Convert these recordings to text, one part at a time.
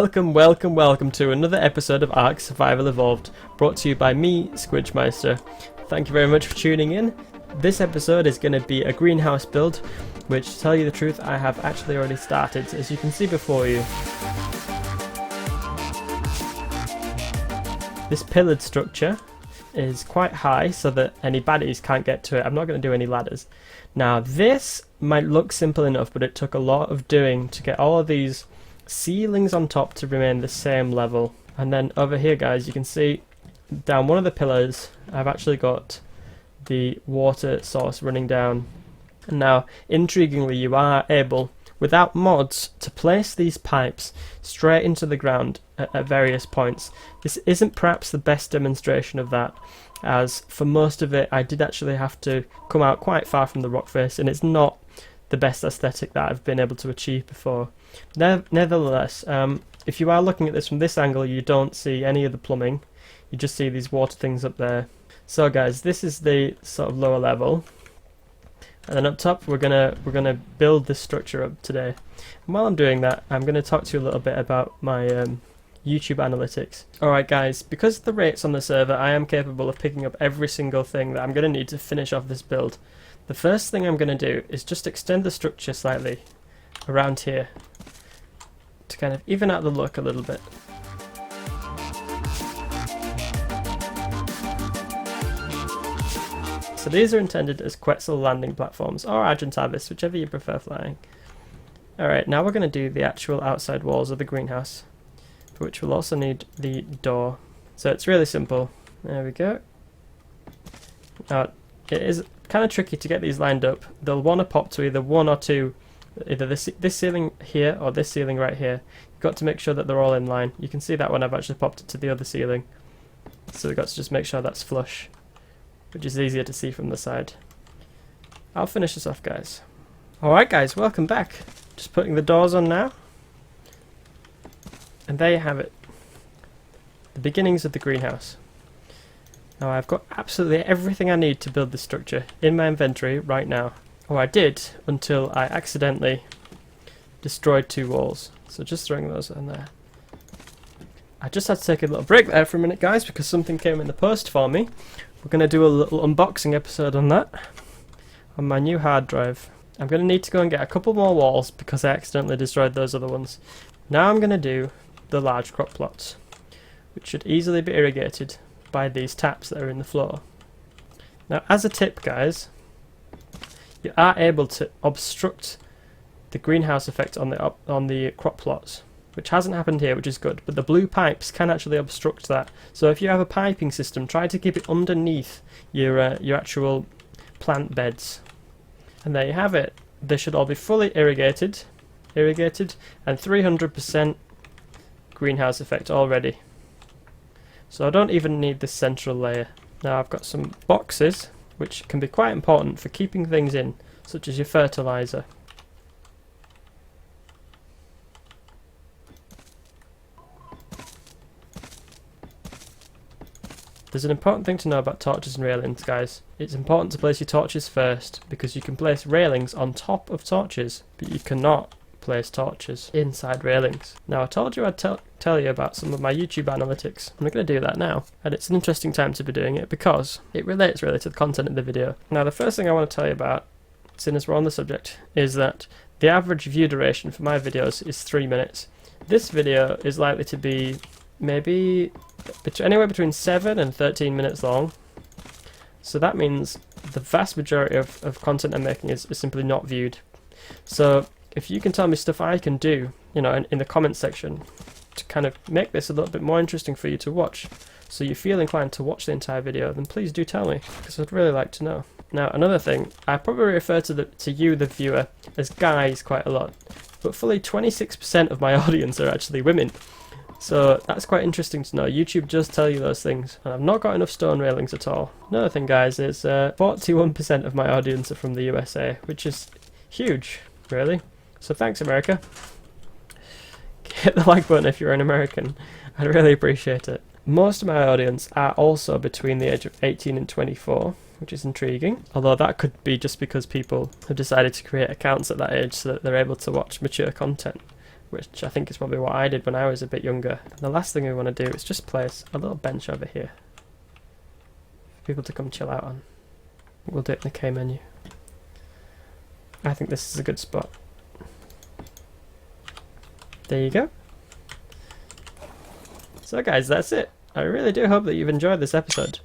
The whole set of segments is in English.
Welcome to another episode of Ark Survival Evolved, brought to you by me, Squidgemeister. Thank you very much for tuning in. This episode is going to be a greenhouse build, which, to tell you the truth, I have actually already started, as you can see before you. This pillared structure is quite high so that any baddies can't get to it. I'm not going to do any ladders. Now this might look simple enough, but it took a lot of doing to get all of these ceilings on top to remain the same level. And then over here, guys, you can see down one of the pillars I've actually got the water source running down. And now, intriguingly, you are able, without mods, to place these pipes straight into the ground at various points. This isn't perhaps the best demonstration of that, as for most of it I did actually have to come out quite far from the rock face, and it's not the best aesthetic that I've been able to achieve before. Nevertheless, if you are looking at this from this angle, you don't see any of the plumbing, you just see these water things up there. So guys, this is the sort of lower level, and then up top we're gonna build this structure up today. And while I'm doing that, I'm gonna talk to you a little bit about my YouTube analytics. Alright guys, because of the rates on the server, I am capable of picking up every single thing that I'm gonna need to finish off this build. The first thing I'm gonna do is just extend the structure slightly around here to kind of even out the look a little bit. So these are intended as Quetzal landing platforms, or Argentavis, whichever you prefer flying. Alright, now we're going to do the actual outside walls of the greenhouse, for which we'll also need the door. So it's really simple. There we go. Now, it is kind of tricky to get these lined up. They'll want to pop to either one or two, either this ceiling here or this ceiling right here. You've got to make sure that they're all in line. You can see that when I've actually popped it to the other ceiling. So we've got to just make sure that's flush, which is easier to see from the side. I'll finish this off, guys. Alright guys, welcome back. Just putting the doors on now. And there you have it. The beginnings of the greenhouse. Now I've got absolutely everything I need to build this structure in my inventory right now. Or I did, until I accidentally destroyed two walls. So just throwing those in there. I just had to take a little break there for a minute, guys, because something came in the post for me. We're going to do a little unboxing episode on that, on my new hard drive. I'm going to need to go and get a couple more walls because I accidentally destroyed those other ones. Now I'm going to do the large crop plots, which should easily be irrigated by these taps that are in the floor. Now as a tip, guys, you are able to obstruct the greenhouse effect on the crop plots, which hasn't happened here, which is good, but the blue pipes can actually obstruct that. So if you have a piping system, try to keep it underneath your actual plant beds. And there you have it. They should all be fully irrigated, and 300% greenhouse effect already. So I don't even need this central layer. Now I've got some boxes, which can be quite important for keeping things in, such as your fertilizer. There's an important thing to know about torches and railings, guys. It's important to place your torches first, because you can place railings on top of torches, but you cannot place torches inside railings. Now I told you I'd tell you about some of my YouTube analytics. I'm going to do that now, and it's an interesting time to be doing it because it relates really to the content of the video. Now the first thing I want to tell you about, seeing as we're on the subject, is that the average view duration for my videos is 3 minutes. This video is likely to be maybe anywhere between 7 and 13 minutes long, so that means the vast majority of content I'm making is simply not viewed. So if you can tell me stuff I can do, you know, in the comments section to kind of make this a little bit more interesting for you to watch, so you feel inclined to watch the entire video, then please do tell me, because I'd really like to know. Now another thing, I probably refer to you, the viewer, as guys quite a lot, but fully 26% of my audience are actually women. So that's quite interesting to know. YouTube does tell you those things, and I've not got enough stone railings at all. Another thing, guys, is 41% of my audience are from the USA, which is huge, really. So thanks, America. Hit the like button if you're an American. I'd really appreciate it. Most of my audience are also between the age of 18 and 24, which is intriguing. Although that could be just because people have decided to create accounts at that age so that they're able to watch mature content. which I think is probably what I did when I was a bit younger. And the last thing we want to do is just place a little bench over here for people to come chill out on. We'll do it in the K menu. I think this is a good spot. There you go. So guys, that's it. I really do hope that you've enjoyed this episode.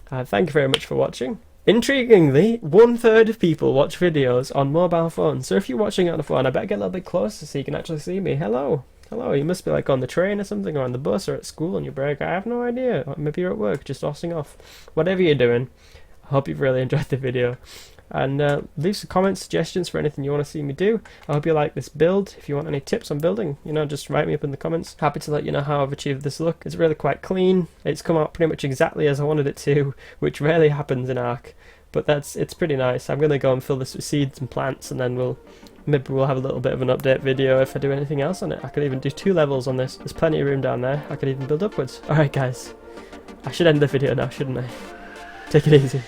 Thank you very much for watching. Intriguingly, 1/3 of people watch videos on mobile phones. So if you're watching it on a phone, I better get a little bit closer so you can actually see me. Hello. Hello, you must be like on the train or something, or on the bus, or at school on your break. I have no idea. Or maybe you're at work, just tossing off. Whatever you're doing, I hope you've really enjoyed the video. And leave some comments, suggestions for anything you want to see me do. I hope you like this build. If you want any tips on building, you know, just write me up in the comments. Happy to let you know how I've achieved this look. It's really quite clean. It's come out pretty much exactly as I wanted it to, which rarely happens in Ark. But it's pretty nice. I'm going to go and fill this with seeds and plants, and then maybe we'll have a little bit of an update video if I do anything else on it. I could even do 2 levels on this. There's plenty of room down there. I could even build upwards. Alright guys, I should end the video now, shouldn't I? Take it easy.